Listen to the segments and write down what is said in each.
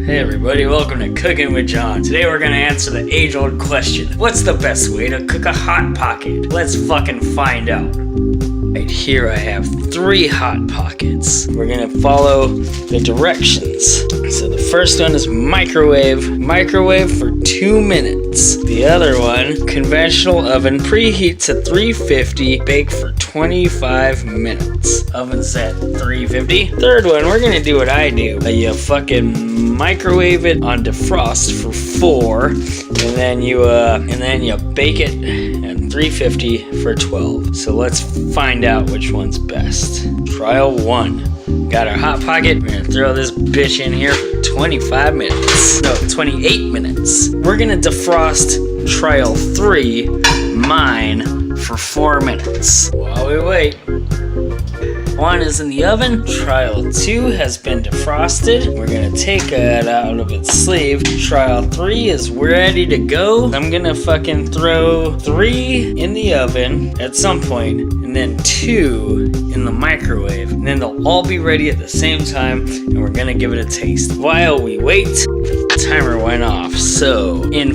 Hey everybody, welcome to Cooking with John. Today we're gonna answer the age-old question. What's the best way to cook a Hot Pocket? Let's fucking find out. Right here I have 3 Hot Pockets. We're gonna follow the directions. So the first one is microwave. Microwave for 2 minutes. The other one, conventional oven, preheat to 350, bake for 25 minutes. Oven set 350. Third one, we're gonna do what I do. You fucking microwave it on defrost for 4, and then you bake it at 350 for 12. So let's find out which one's best. Trial 1. Got our Hot Pocket. We're gonna throw this bitch in here for 25 minutes. No, 28 minutes. We're gonna defrost trial 3, mine, for 4 minutes. While we wait. 1 is in the oven. Trial 2 has been defrosted. We're gonna take it out of its sleeve. Trial 3 is ready to go. I'm gonna fucking throw 3 in the oven at some point, and then 2 in the microwave. And then they'll all be ready at the same time, and we're gonna give it a taste. While we wait, the timer went off. So in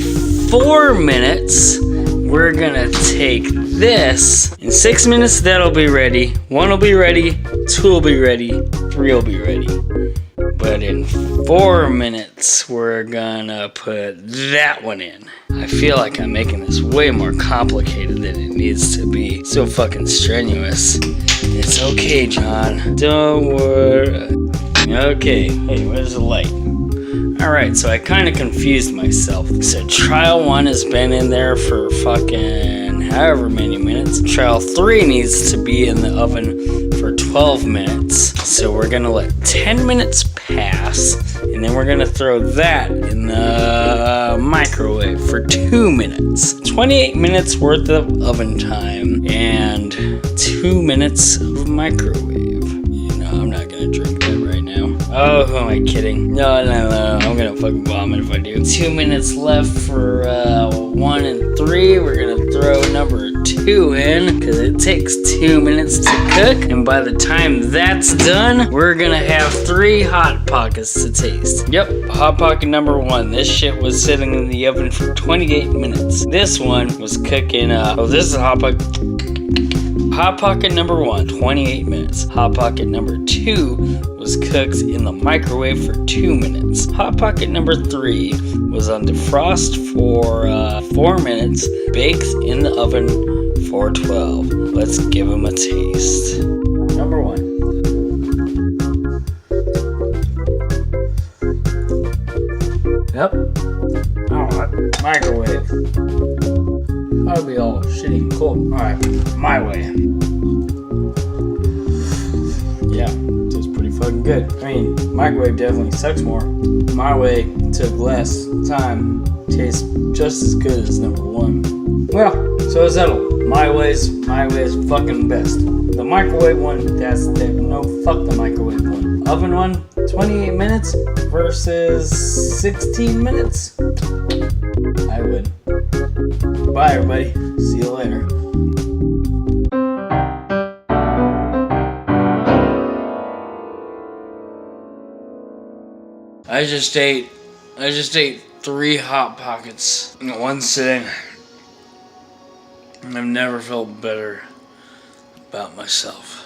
4 minutes, we're gonna take this. In 6 minutes, that'll be ready. 1 will be ready, 2 will be ready, 3 will be ready. But in 4 minutes, we're gonna put that one in. I feel like I'm making this way more complicated than it needs to be. So fucking strenuous. It's okay, John. Don't worry. Okay, hey, where's the light? Alright, so I kind of confused myself. So trial 1 has been in there for fucking however many minutes. Trial 3 needs to be in the oven for 12 minutes. So we're gonna let 10 minutes pass, and then we're gonna throw that in the microwave for 2 minutes. 28 minutes worth of oven time and 2 minutes of microwave. You know, I'm not gonna drink that right now. Oh, who am I kidding? No, I'm gonna fucking vomit if I do. 2 minutes left for 1 and 3. We're gonna throw number 2 in, because it takes 2 minutes to cook. And by the time that's done, we're gonna have 3 Hot Pockets to taste. Yep, Hot Pocket number 1. This shit was sitting in the oven for 28 minutes. This one was cooking, this is a Hot Pocket. Hot Pocket number 1, 28 minutes. Hot Pocket number 2 was cooked in the microwave for 2 minutes. Hot Pocket number 3 was on defrost for 4 minutes, baked in the oven for 12. Let's give them a taste. Number 1. Yep. Alright, microwave. That'll be all shitty and cold. Alright, my way. Yeah, tastes pretty fucking good. I mean, microwave definitely sucks more. My way took less time. Tastes just as good as number 1. Well, so it's settled. My way is fucking best. The microwave one, no, fuck the microwave one. Oven one, 28 minutes versus 16 minutes. I win. Bye, everybody. See you later. I just ate 3 Hot Pockets in one sitting. I've never felt better about myself.